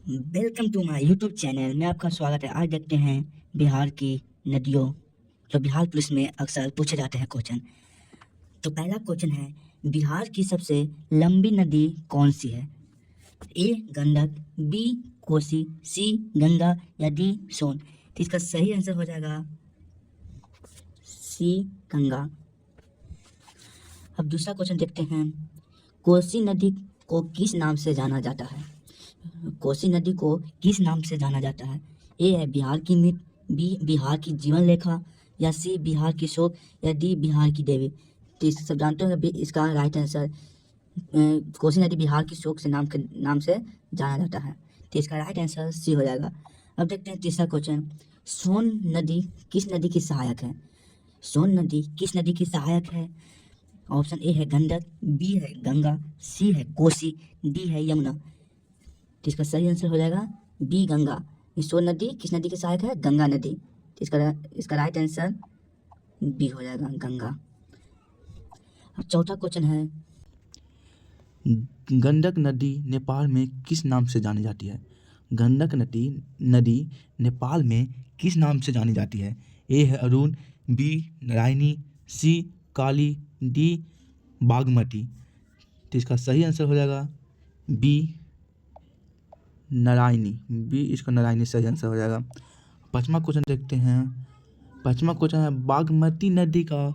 Welcome to my YouTube channel में आपका स्वागत है। आज देखते हैं बिहार की नदियों जो बिहार पुलिस में अक्सर पूछे जाते हैं क्वेश्चन। तो पहला क्वेश्चन है, बिहार की सबसे लंबी नदी कौन सी है? ए गंडक, बी कोसी, सी गंगा या डी सोन। तो इसका सही आंसर हो जाएगा सी गंगा। अब दूसरा क्वेश्चन देखते हैं, कोसी नदी को किस नाम से जाना जाता है? कोसी नदी को किस नाम से जाना जाता है? ए है बिहार की मित्र, बी बिहार की जीवन लेखा या सी बिहार की शोक या डी बिहार की देवी। तो इस सब जानते हो इसका राइट आंसर कोसी नदी बिहार की शोक से नाम से जाना जाता है। तो इसका राइट आंसर सी हो जाएगा। अब देखते हैं तीसरा क्वेश्चन, सोन नदी किस नदी की सहायक है? सोन नदी किस नदी की सहायक है? ऑप्शन ए है गंडक, बी है गंगा, सी है कोसी, डी है यमुना। तो इसका सही आंसर हो जाएगा बी गंगा। ये सोन नदी किस नदी की सहायक है? गंगा नदी। तो इसका राइट आंसर बी हो जाएगा गंगा। अब चौथा क्वेश्चन है, गंडक नदी नेपाल में किस नाम से जानी जाती है? गंडक नदी नेपाल में किस नाम से जानी जाती है? ए है अरुण, बी नारायणी, सी काली, डी बागमती। तो इसका सही आंसर हो जाएगा बी नारायणी। बी इसका नारायणी सही आंसर हो जाएगा। पांचवा क्वेश्चन देखते हैं। पांचवा क्वेश्चन है, बागमती नदी का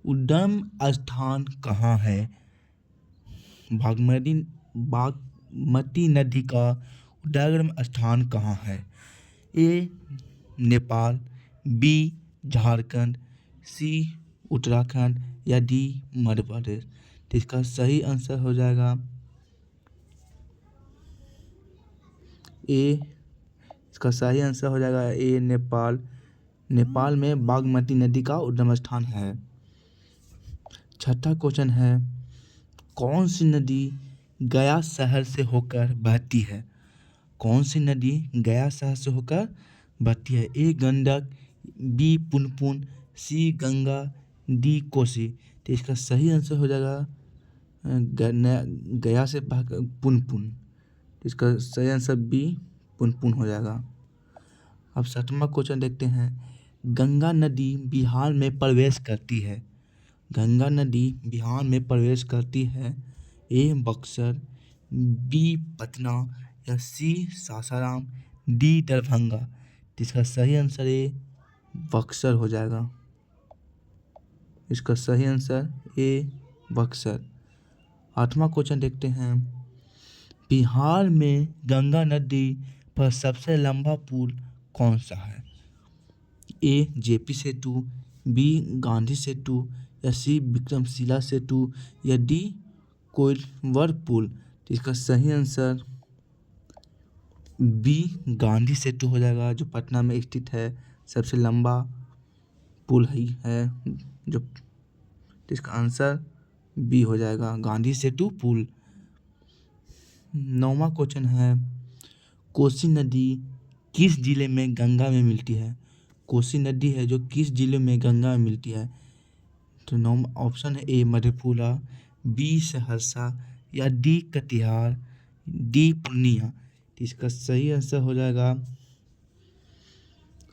उद्गम स्थान कहाँ है? बागमती नदी का उद्गम स्थान कहाँ है? ए नेपाल, बी झारखंड, सी उत्तराखंड या डी मध्य प्रदेश। तो इसका सही आंसर हो जाएगा ए। इसका सही आंसर हो जाएगा ए नेपाल। नेपाल में बागमती नदी का उद्गम स्थान है। छठा क्वेश्चन है, कौन सी नदी गया शहर से होकर बहती है? कौन सी नदी गया शहर से होकर बहती है? ए गंडक, बी पुनपुन, सी गंगा, डी कोसी। तो इसका सही आंसर हो जाएगा गया से पुनपुन। तो इसका सही आंसर बी पुनपुन हो जाएगा। अब सातवां क्वेश्चन देखते हैं, गंगा नदी बिहार में प्रवेश करती है। गंगा नदी बिहार में प्रवेश करती है। ए बक्सर, बी पटना या सी सासाराम, डी दरभंगा। तो इसका सही आंसर ए बक्सर हो जाएगा। इसका सही आंसर ए बक्सर। आठवां क्वेश्चन देखते हैं, बिहार में गंगा नदी पर सबसे लंबा पुल कौन सा है? ए जेपी सेतु, बी गांधी सेतु या सी विक्रमशिला सेतु या डी कोइलवर पुल। तो इसका सही आंसर बी गांधी सेतु हो जाएगा, जो पटना में स्थित है, सबसे लंबा पुल ही है जो। तो इसका आंसर बी हो जाएगा, गांधी सेतु पुल। नौवां क्वेश्चन है, कोसी नदी किस जिले में गंगा में मिलती है? कोसी नदी है जो किस जिले में गंगा में मिलती है? तो नौवां ऑप्शन है ए मधेपुरा, बी सहरसा या डी कटिहार, डी पूर्णिया। तो इसका सही आंसर हो जाएगा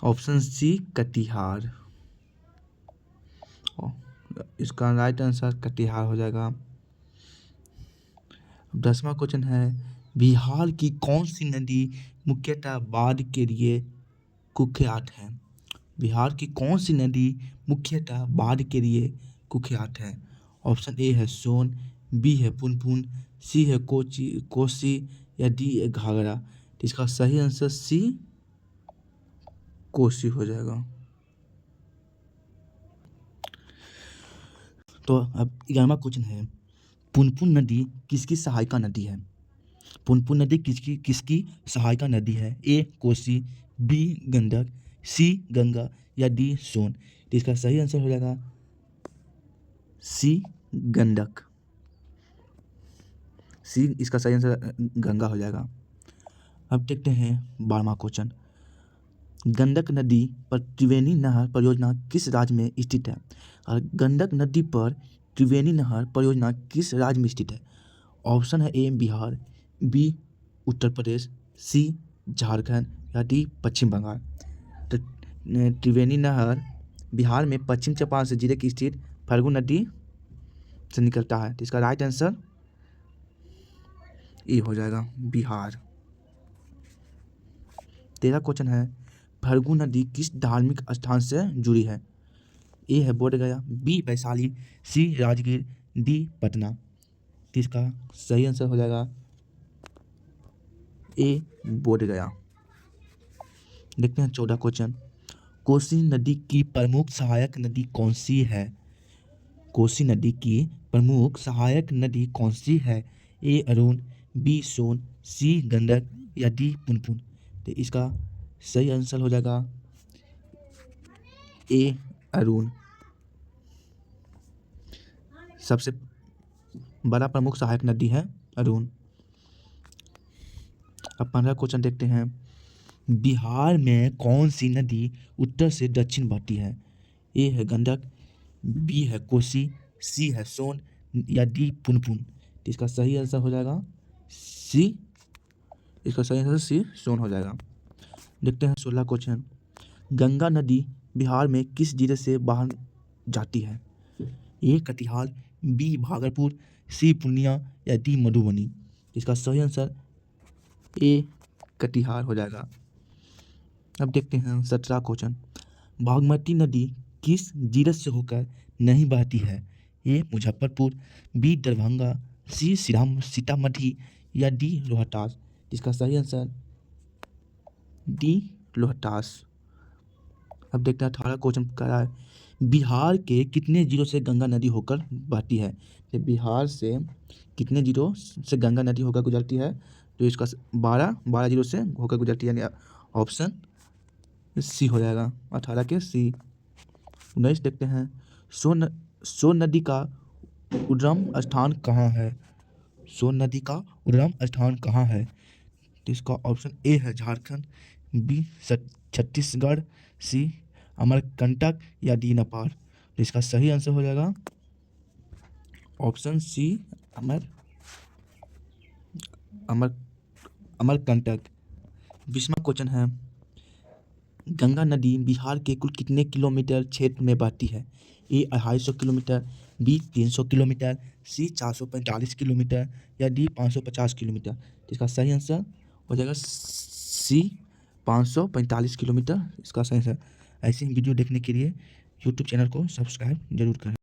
ऑप्शन सी कटिहार। इसका राइट आंसर कटिहार हो जाएगा। 10वां क्वेश्चन है, बिहार की कौन सी नदी मुख्यतः बाढ़ के लिए कुख्यात है? बिहार की कौन सी नदी मुख्यतः बाढ़ के लिए कुख्यात है? ऑप्शन ए है सोन, बी है पुनपुन, सी है कोसी या डी है घाघरा। तो इसका सही आंसर सी कोसी हो जाएगा। तो अब 11वां क्वेश्चन है, पुनपुन नदी किसकी सहायका नदी है? पुनपुन नदी किसकी सहायका नदी है? ए कोसी, बी गंडक, सी गंगा या डी सोन। तो इसका सही आंसर हो जाएगा सी गंडक। सी इसका सही आंसर गंगा हो जाएगा। अब देखते हैं 12वां क्वेश्चन, गंडक नदी पर त्रिवेणी नहर परियोजना किस राज्य में स्थित है? और गंडक नदी पर त्रिवेणी नहर परियोजना किस राज्य में स्थित है? ऑप्शन है ए बिहार, बी उत्तर प्रदेश, सी झारखंड या डी पश्चिम बंगाल। तो त्रिवेणी नहर बिहार में पश्चिम चंपारण से जिले की स्थित फल्गु नदी से निकलता है। तो इसका राइट आंसर ए हो जाएगा, बिहार। 13 क्वेश्चन है, फल्गु नदी किस धार्मिक स्थान से जुड़ी है? ए है बोध गया, बी वैशाली, सी राजगीर, डी पटना। तो इसका सही आंसर हो जाएगा ए बोध गया। देखते हैं 14 क्वेश्चन, कोसी नदी की प्रमुख सहायक नदी कौन सी है? कोसी नदी की प्रमुख सहायक नदी कौन सी है? ए अरुण, बी सोन, सी गंडक या डी पुनपुन। तो इसका सही आंसर हो जाएगा ए अरुण। सबसे बड़ा प्रमुख सहायक नदी है अरुण। अब 15 क्वेश्चन देखते हैं, बिहार में कौन सी नदी उत्तर से दक्षिण बहती है? ए है गंडक, बी है कोसी, सी है सोन या डी पुनपुन। तो इसका सही आंसर हो जाएगा सी। इसका सही आंसर सी सोन हो जाएगा। देखते हैं 16 क्वेश्चन, गंगा नदी बिहार में किस जिले से बाहर जाती है? ए कटिहार, बी भागलपुर, सी पूर्णिया या डी मधुबनी। इसका सही आंसर ए कटिहार हो जाएगा। अब देखते हैं 17 क्वेश्चन, बागमती नदी किस जिले से होकर नहीं बहती है? ए मुजफ्फरपुर, बी दरभंगा, सी सीतामढ़ी या डी रोहतास। इसका सही आंसर डी रोहतास। अब देखते हैं 18 क्वेश्चन कह रहा है, बिहार के कितने जिलों से गंगा नदी होकर बहती है? तो बिहार से कितने जिलों से गंगा नदी होकर गुजरती है? तो इसका 12 जिलों से होकर गुजरती है, यानी ऑप्शन सी हो जाएगा, 18 के सी। 19 देखते हैं, सोन नदी का उद्गम स्थान कहाँ है? सोन नदी का उद्गम स्थान कहाँ है? तो इसका ऑप्शन ए है झारखंड, बी छत्तीसगढ़, सी अमरकंटक या डी नेपाल। तो इसका सही आंसर हो जाएगा ऑप्शन सी अमरकंटक। 20वां क्वेश्चन है, गंगा नदी बिहार के कुल कितने किलोमीटर क्षेत्र में बहती है? ए 250 किलोमीटर, बी 300 किलोमीटर, सी 445 किलोमीटर या डी 550 किलोमीटर। तो इसका सही आंसर हो जाएगा सी 545 किलोमीटर। इसका सही आंसर। ऐसे ही वीडियो देखने के लिए यूट्यूब चैनल को सब्सक्राइब जरूर करें।